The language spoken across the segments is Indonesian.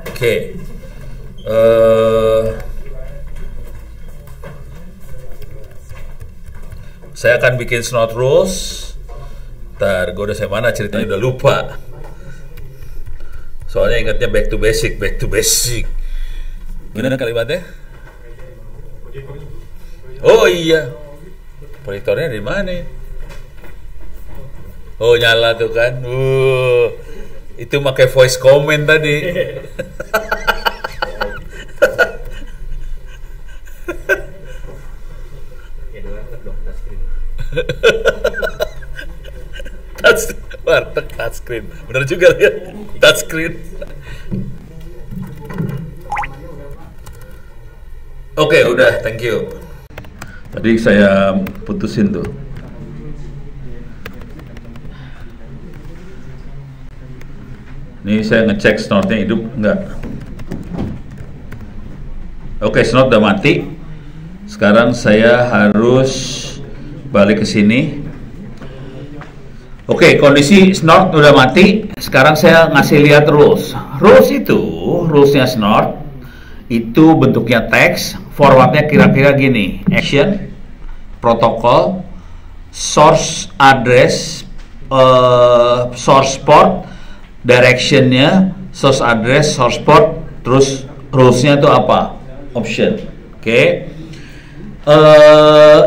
Oke. Eh, saya akan bikin snort rules. Ntar, gue udah mana ceritanya udah lupa. Soalnya ingatnya back to basic. Gimana kalimatnya? Oh iya. Proyektornya di mana? Oh nyala tuh kan. Itu pakai voice comment tadi. Touchscreen. Bener juga ya. Touchscreen. Oke, udah, thank you. Tadi saya putusin tuh. Ini saya ngecek snortnya hidup enggak. Oke, snort udah mati. Sekarang saya harus balik ke sini. Oke, kondisi snort udah mati. Sekarang saya ngasih lihat rules. Rulesnya snort itu bentuknya teks. Formatnya kira-kira gini: action, protokol, source address, source port, directionnya, source address, source port, terus rulesnya itu apa? Option. Oke.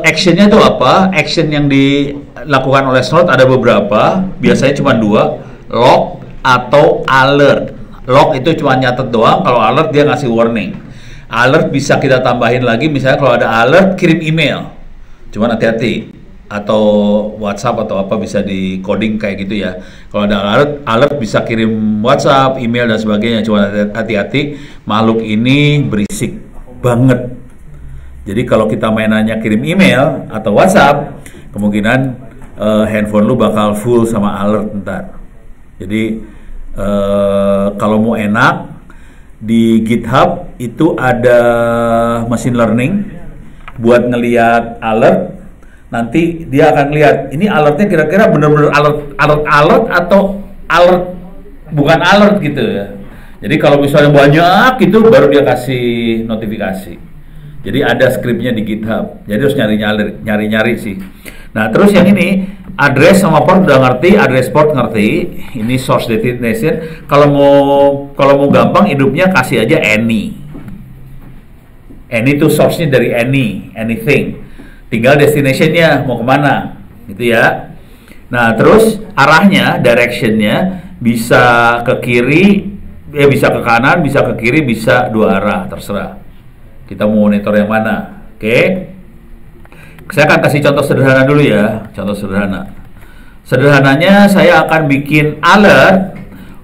Actionnya itu apa? Action yang dilakukan oleh snort ada beberapa, biasanya cuma 2, log atau alert. Log itu cuma nyatet doang, kalau alert dia ngasih warning. Alert bisa kita tambahin lagi, misalnya kalau ada alert kirim email, cuman hati-hati, atau WhatsApp atau apa bisa di coding kayak gitu ya. Kalau ada alert bisa kirim WhatsApp, email dan sebagainya, cuman hati-hati, makhluk ini berisik banget. Jadi kalau kita mainannya kirim email atau WhatsApp, kemungkinan handphone lu bakal full sama alert ntar. Jadi kalau mau enak, di GitHub itu ada machine learning buat ngelihat alert. Nanti dia akan lihat ini alertnya kira-kira bener-bener alert atau alert bukan alert gitu ya. Jadi kalau misalnya banyak itu baru dia kasih notifikasi. Jadi ada skripnya di GitHub. Jadi harus nyari-nyari sih. Nah, terus yang ini address sama port udah ngerti, address port ngerti. Ini source destination. Kalau mau gampang hidupnya kasih aja any. Any itu source-nya dari anything. Tinggal destination-nya mau kemana, gitu ya. Nah, terus arahnya, direction-nya bisa ke kiri, bisa ke kanan, bisa ke kiri, bisa dua arah, terserah. Kita mau monitor yang mana, oke? Saya akan kasih contoh sederhana dulu ya, contoh sederhana. Sederhananya saya akan bikin alert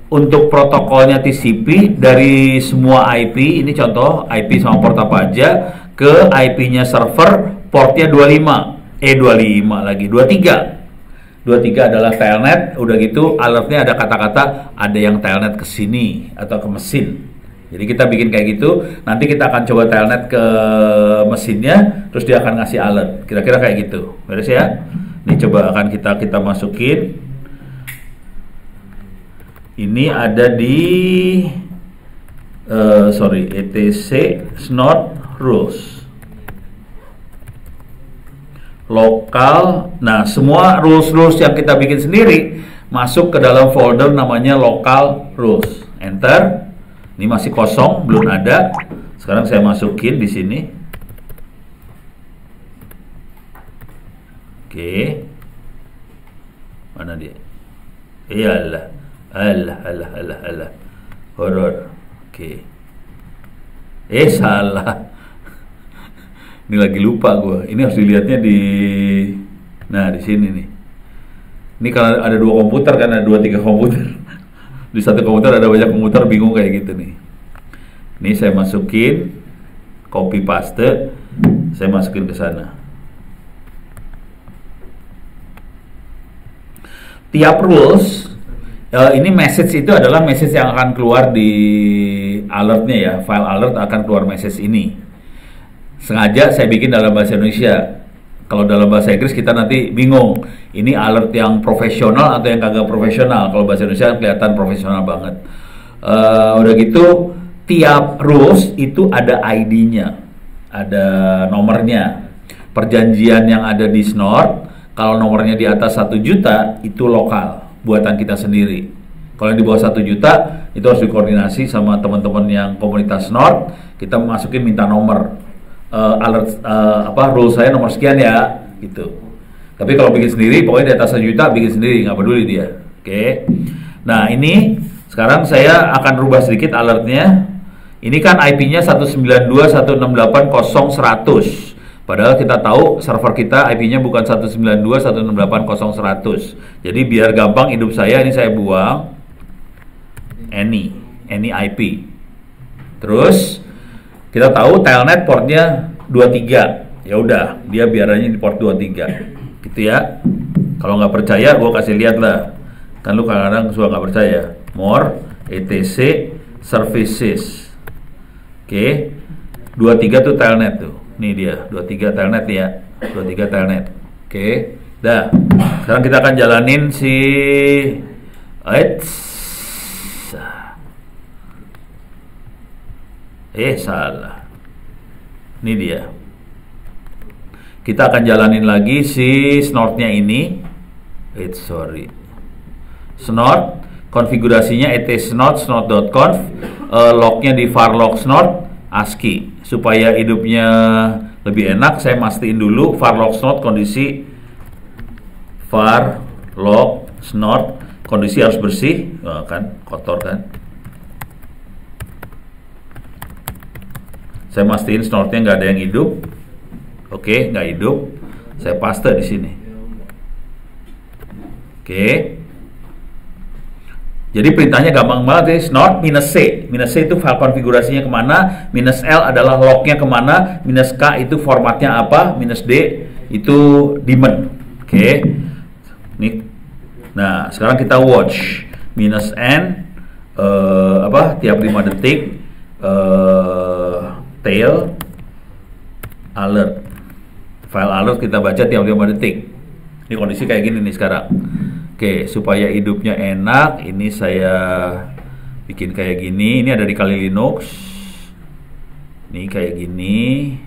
untuk protokolnya TCP dari semua IP. Ini contoh IP sama port apa aja ke IP-nya server, portnya 23 lagi, 23 adalah telnet. Udah gitu alertnya ada kata-kata ada yang telnet ke sini atau ke mesin. Jadi kita bikin kayak gitu, nanti kita akan coba telnet ke mesinnya, terus dia akan ngasih alert. Kira-kira kayak gitu, beres ya? Ini coba akan kita masukin. Ini ada di etc snort rules lokal. Nah, semua rules yang kita bikin sendiri masuk ke dalam folder namanya local rules. Enter. Ini masih kosong, belum ada. Sekarang saya masukin di sini. Oke. Mana dia? Iyalah. Alah. Horor. Oke. Salah. Ini lagi lupa gue. Ini harus dilihatnya di. Nah, di sini nih. Ini kalau ada 2 komputer kan, ada 2-3 komputer. Di satu komputer ada banyak komputer, bingung kayak gitu nih. Ini saya masukin, copy paste, saya masukin ke sana. Tiap rules, ini message itu adalah message yang akan keluar di alertnya ya, file alert akan keluar message ini. Sengaja saya bikin dalam bahasa Indonesia. Kalau dalam bahasa Inggris kita nanti bingung, ini alert yang profesional atau yang kagak profesional. Kalau bahasa Indonesia kelihatan profesional banget. Udah gitu tiap rules itu ada ID-nya, ada nomornya. Perjanjian yang ada di Snort, kalau nomornya di atas 1 juta itu lokal, buatan kita sendiri. Kalau yang di bawah 1 juta itu harus dikoordinasi sama teman-teman yang komunitas Snort. Kita masukin minta nomor alert, rule saya nomor sekian ya, gitu. Tapi kalau bikin sendiri, pokoknya di atas 1 juta bikin sendiri, nggak peduli dia. Oke. Nah ini sekarang saya akan rubah sedikit alertnya. Ini kan IP-nya 192.168.0.100. Padahal kita tahu server kita IP-nya bukan 192.168.0.100. Jadi biar gampang hidup saya, ini saya buang any IP. Terus kita tahu telnet portnya 23. Ya udah, dia biaranya di port 23. Gitu ya. Kalau nggak percaya, gua kasih lihat lah. Kan lu kadang-kadang suka nggak percaya. More etc services. Oke. 23 tuh telnet tuh. Nih dia, 23 telnet ya. 23 telnet. Oke. Dah. Sekarang kita akan jalanin si salah. Ini dia. Kita akan jalanin lagi si Snort-nya ini. Snort, konfigurasinya etsnort, snort.conf, lognya di varlog snort, ASCII. Supaya hidupnya lebih enak, saya mastiin dulu varlog snort kondisi varlog snort kondisi harus bersih, kan kotor kan. Saya mastiin snortnya nggak ada yang hidup. Oke, nggak hidup. Saya paste di sini. Oke. Jadi perintahnya gampang banget ya, snort -c. -c itu file konfigurasinya kemana, -l adalah lognya kemana, -k itu formatnya apa, -d itu daemon. Oke. Nih. Nah, sekarang kita watch. -n tiap 5 detik tail alert. File alert kita baca tiap 5 detik. Ini kondisi kayak gini nih sekarang. Oke, supaya hidupnya enak, ini saya bikin kayak gini. Ini ada di Kali Linux. Ini kayak gini.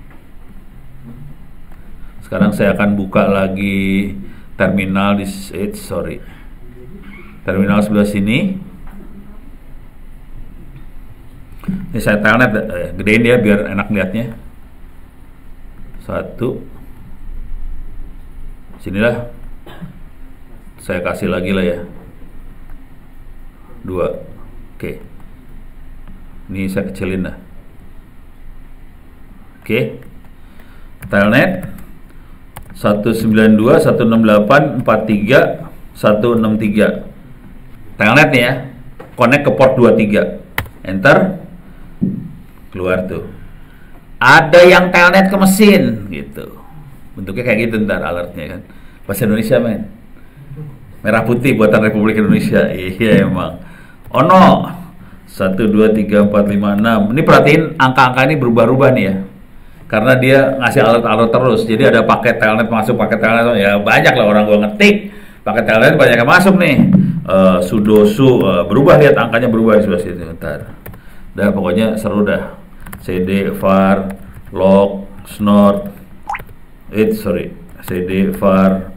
Sekarang saya akan buka lagi terminal di terminal sebelah sini. Ini saya telnet, gedein ya biar enak lihatnya. 1. Sinilah. Saya kasih lagi lah ya. 2. Oke. Ini saya kecilin lah. Oke. Telnet 192.168.43.163. Telnet nih ya. Connect ke port 23. Enter. Keluar tuh. Ada yang telnet ke mesin gitu. Bentuknya kayak gitu ntar alertnya kan. Bahasa Indonesia men. Merah putih buatan Republik Indonesia. Iya emang. Oh no. 1, 2, 3, 4, 5, 6. Ini perhatiin angka-angka ini berubah-ubah nih ya. Karena dia ngasih alert-alert terus. Jadi ada paket telnet masuk, paket telnet ya banyak lah orang gua ngetik. Paket telnet banyak yang masuk nih. Sudosu berubah, lihat angkanya berubah di sebelah situ. Ntar. Dah pokoknya seru dah. CD var log snort. CD var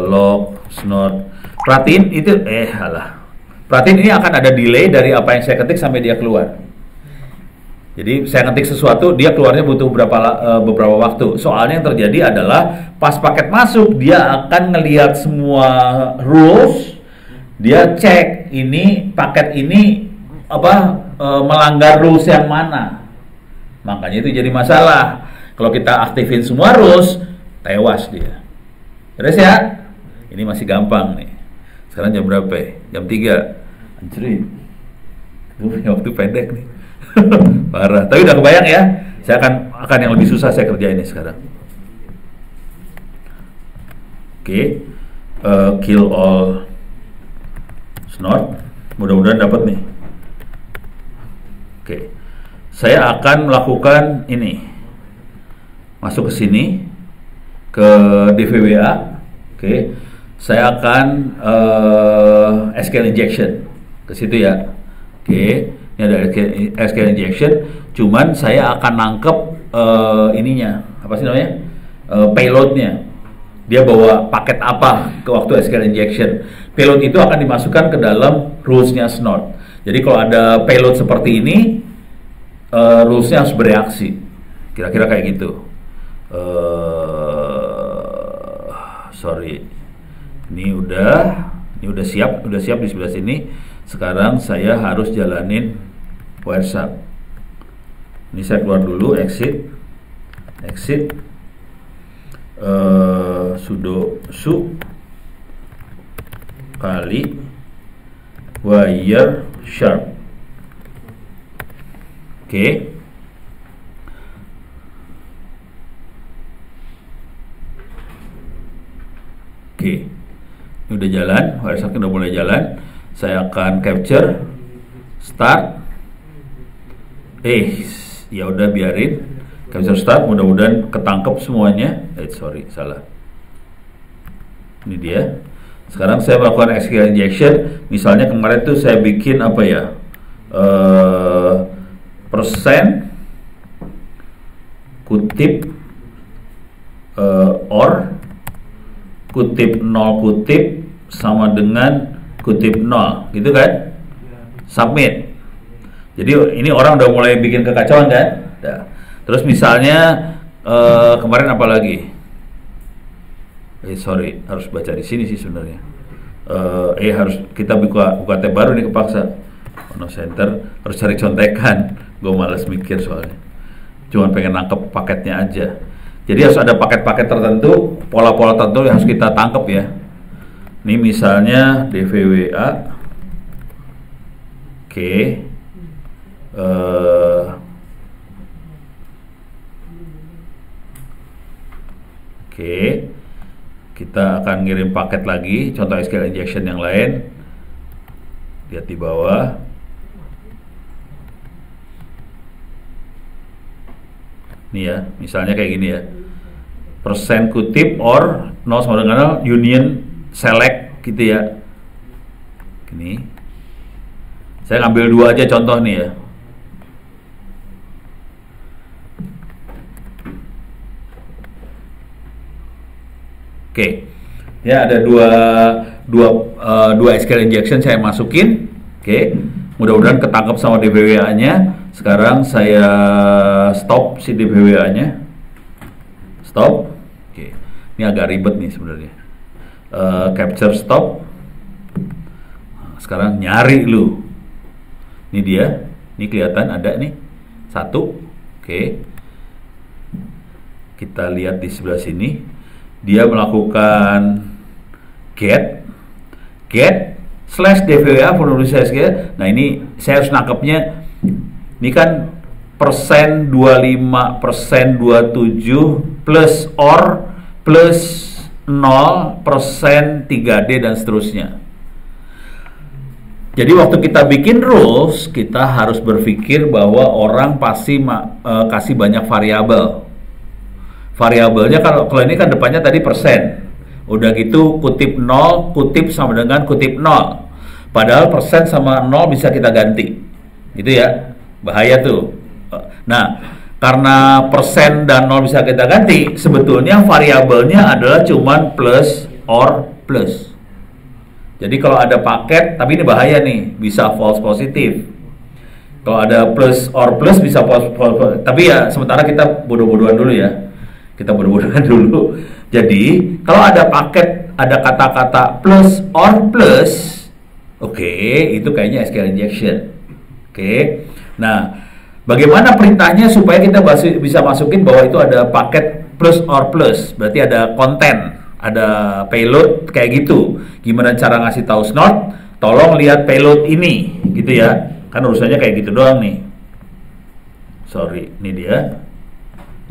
log snort. Perhatiin itu perhatiin ini akan ada delay dari apa yang saya ketik sampai dia keluar. Jadi saya ketik sesuatu, dia keluarnya butuh beberapa waktu. Soalnya yang terjadi adalah pas paket masuk, dia akan ngelihat semua rules, dia cek ini paket ini melanggar rules yang mana. Makanya itu jadi masalah. Kalau kita aktifin semua rules, tewas dia. Terus ya, ini masih gampang nih. Sekarang jam berapa ya? Jam 3. Anjir. Waktu pendek nih. Parah. Tapi udah kebayang ya. Saya akan yang lebih susah saya kerjain ini sekarang. Oke. Kill all snort. Mudah-mudahan dapat nih. Oke. Saya akan melakukan ini. Masuk ke sini ke DVWA. Oke. Saya akan SQL injection ke situ ya. Oke, ini ada SQL injection. Cuman saya akan nangkep ininya, apa sih namanya? Payloadnya. Dia bawa paket apa ke waktu SQL injection. Payload itu akan dimasukkan ke dalam rules-nya Snort. Jadi kalau ada payload seperti ini, rules-nya harus bereaksi. Kira-kira kayak gitu. Sorry. Ini udah siap di sebelah sini. Sekarang saya harus jalanin Wireshark. Ini saya keluar dulu, exit, sudo su kali Wireshark. Oke. Oke, ini udah jalan, Wireshark udah mulai jalan. Saya akan capture, start. Ya udah biarin, capture start. Mudah-mudahan ketangkep semuanya. Sorry, salah. Ini dia. Sekarang saya melakukan SQL injection. Misalnya kemarin tuh saya bikin apa ya? Persen kutip or kutip 0 kutip sama dengan kutip 0 gitu kan, submit. Jadi ini orang udah mulai bikin kekacauan kan. Terus misalnya kemarin apa lagi, sorry harus baca di sini sih sebenarnya. Harus kita buka tab baru nih, kepaksa no center, harus cari contekan. Gue malas mikir soalnya, cuman pengen nangkep paketnya aja. Jadi harus ada paket-paket tertentu, pola-pola tertentu yang harus kita tangkap ya. Ini misalnya DVWA. Oke. Oke. Kita akan ngirim paket lagi, contoh SQL injection yang lain. Lihat di bawah. Nih ya, misalnya kayak gini ya. Persen kutip or 0 sama dengan 0 union select gitu ya. Gini. Saya ngambil dua aja contoh nih ya. Oke. Ya ada dua SQL injection saya masukin. Oke. Mudah-mudahan ketangkep sama DBWA-nya. Sekarang saya stop si DBWA-nya. Stop. Oke. Ini agak ribet nih sebenarnya. Capture stop. Sekarang nyari lu. Ini dia. Ini kelihatan ada nih. Satu. Oke. Kita lihat di sebelah sini. Dia melakukan get /DVWA /SQL. Nah ini saya harus nangkepnya. Ini kan persen 25, persen 27 plus or plus 0 persen 3D dan seterusnya. Jadi waktu kita bikin rules, kita harus berpikir bahwa orang pasti kasih banyak variabel. Variabelnya kalau ini kan depannya tadi persen. Udah gitu kutip 0, kutip sama dengan kutip 0. Padahal persen sama 0 bisa kita ganti. Gitu ya. Bahaya tuh. Nah, karena persen dan 0 bisa kita ganti, sebetulnya variabelnya adalah cuman plus or plus. Jadi kalau ada paket, tapi ini bahaya nih, bisa false positif. Kalau ada plus or plus bisa false. Tapi ya sementara kita bodoh-bodohan dulu ya. Kita bodoh-bodohan dulu. Jadi kalau ada paket, ada kata-kata plus or plus, oke, itu kayaknya SQL injection. Oke. Nah, bagaimana perintahnya supaya kita bisa masukin bahwa itu ada paket plus or plus? Berarti ada konten, ada payload kayak gitu. Gimana cara ngasih tahu Snort? Tolong lihat payload ini, gitu ya. Kan urusannya kayak gitu doang nih. Sorry, ini dia.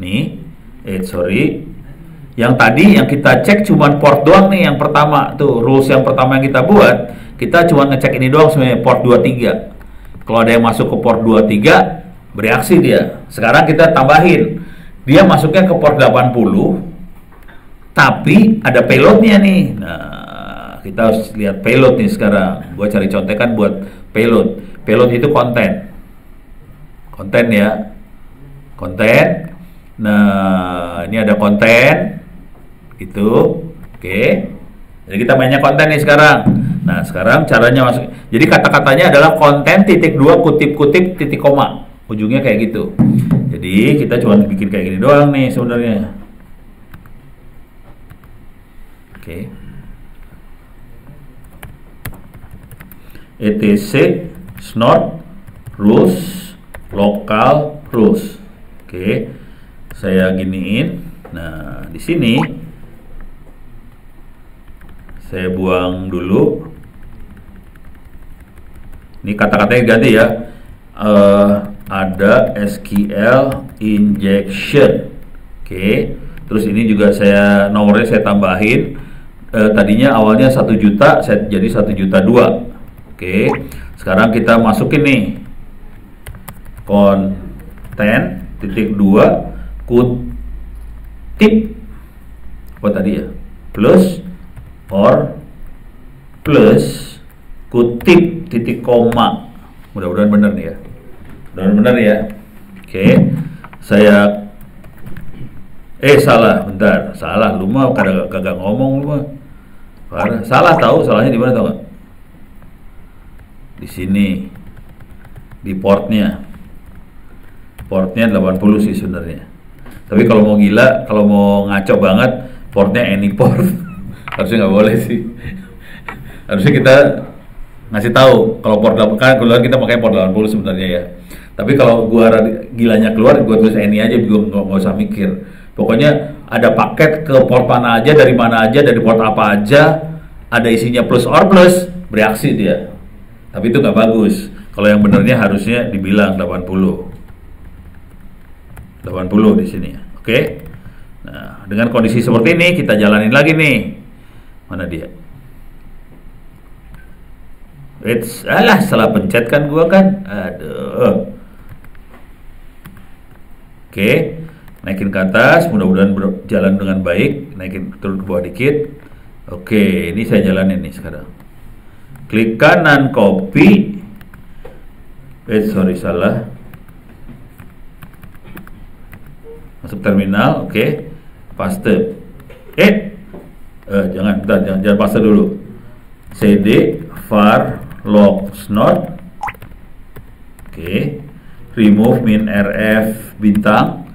Nih, sorry. Yang tadi yang kita cek cuma port doang nih, yang pertama tuh rules yang pertama yang kita buat, kita cuma ngecek ini doang sebenarnya, port 23. Kalau ada yang masuk ke port 23, bereaksi dia. Sekarang kita tambahin, dia masuknya ke port 80, tapi ada payloadnya nih. Nah, kita harus lihat payload nih sekarang. Gua cari contekan buat payload. Payload itu konten ya, konten. Nah, ini ada konten gitu. Oke, jadi kita mainnya konten nih sekarang. Nah, sekarang caranya masuk. Jadi kata-katanya adalah konten titik dua kutip-kutip titik koma. Ujungnya kayak gitu. Jadi kita cuma bikin kayak gini doang nih sebenarnya. Oke. etc snort rules local rules. Oke, saya giniin. Nah, di sini saya buang dulu. Ini kata-katanya ganti ya. Ada SQL injection. Oke, terus ini juga saya nomornya saya tambahin. Tadinya awalnya 1 juta, saya jadi 1.200.000. Oke, sekarang kita masukin nih konten titik 2 kutip apa tadi ya, plus or plus kutip titik koma. Mudah-mudahan benar nih ya, mudah-mudahan benar ya. Oke, saya salah, bentar, salah, lu mah kagak ngomong, lu mah parah. Salah, tahu salahnya di mana, tahu nggak? Di sini, di portnya 80 sih sebenarnya. Tapi kalau mau gila, kalau mau ngaco banget, portnya any port. Harusnya nggak boleh sih. Harusnya kita ngasih tahu kalau port 8 kan keluar kita pakai port 80 sebenarnya ya. Tapi kalau gua gilanya keluar, gua tulis any aja, gua nggak usah mikir. Pokoknya ada paket ke port mana aja, dari mana aja, dari port apa aja, ada isinya plus or plus, bereaksi dia. Tapi itu nggak bagus. Kalau yang benernya harusnya dibilang 80 di sini. Oke. Nah, dengan kondisi seperti ini kita jalanin lagi nih. Mana dia? Salah pencet kan gua kan. Aduh. Oke. Naikin ke atas, mudah-mudahan berjalan dengan baik. Naikin turun ke bawah dikit. Oke, ini saya jalanin nih sekarang. Klik kanan, copy. Salah. Masuk terminal, oke. Paste. Jangan paste dulu. cd var log snort. Oke. Remove min rf bintang.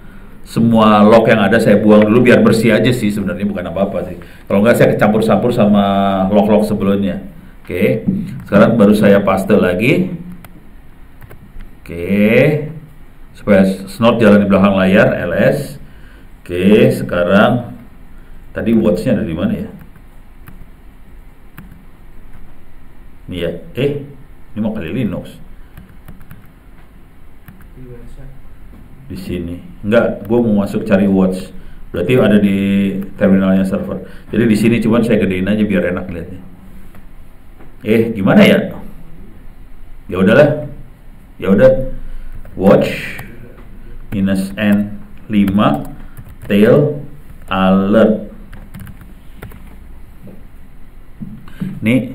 Semua log yang ada saya buang dulu biar bersih aja sih, sebenarnya bukan apa-apa sih. Kalau enggak saya kecampur-campur sama log-log sebelumnya. Oke, sekarang baru saya paste lagi. Oke, supaya snort jalan di belakang layar, ls. Oke, sekarang tadi watch-nya ada di mana ya? Ini ya, ini mau kali Linux. Di sini, enggak, gue mau masuk cari watch. Berarti ada di terminalnya server. Jadi di sini cuman saya gedein aja biar enak lihatnya. Gimana ya? Ya udahlah. Ya udah. Watch -n5 tail alert. Nih.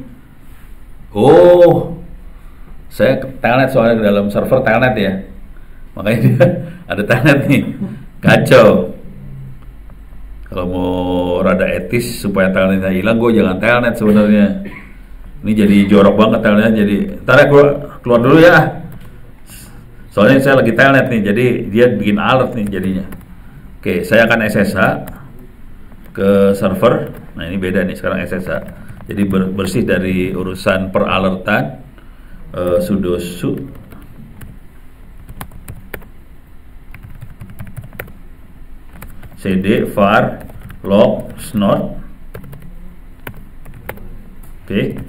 Saya telnet soalnya ke dalam server telnet ya. Makanya dia ada telnet nih. Kacau. Kalau mau rada etis supaya telnetnya hilang, gue jangan telnet sebenarnya. Ini jadi jorok banget telnetnya, jadi ntar ya keluar dulu ya. Soalnya saya lagi telnet nih, jadi dia bikin alert nih jadinya. Oke, saya akan SSH ke server. Nah, ini beda nih sekarang SSH. Jadi bersih dari urusan peralertan. Sudo su cd var log snort. Oke.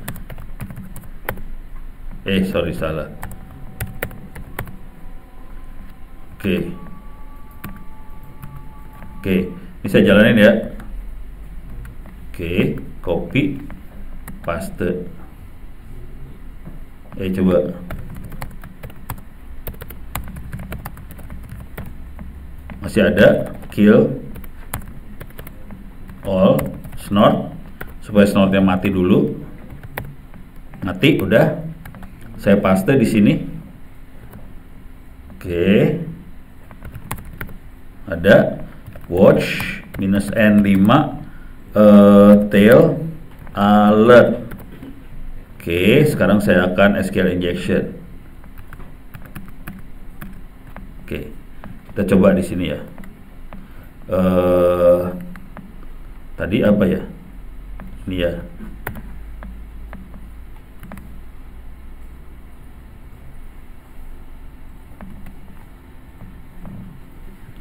Salah. Oke, ini saya jalanin ya. Oke, copy, paste. Coba. Masih ada kill all snort, supaya snortnya mati dulu. Mati, udah. Saya paste di sini. Oke. Ada watch -n5 tail alert. Oke, sekarang saya akan SQL injection. Oke, kita coba di sini ya. Tadi apa ya? Ini ya.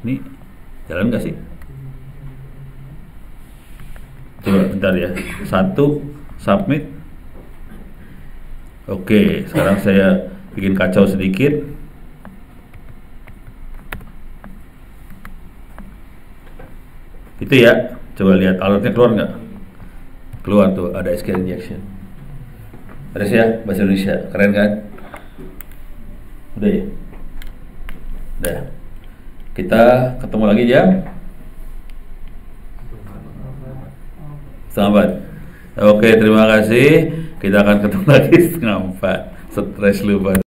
Ini jalan nggak sih? Coba bentar ya. 1 submit. Oke, sekarang saya bikin kacau sedikit. Itu ya. Coba lihat alertnya keluar nggak? Keluar tuh, ada SQL injection. Ada sih ya, bahasa Indonesia. Keren kan? Udah ya? Udah. Kita ketemu lagi jam setengah 4. Oke, terima kasih. Kita akan ketemu lagi setengah 4. Stres lu banget.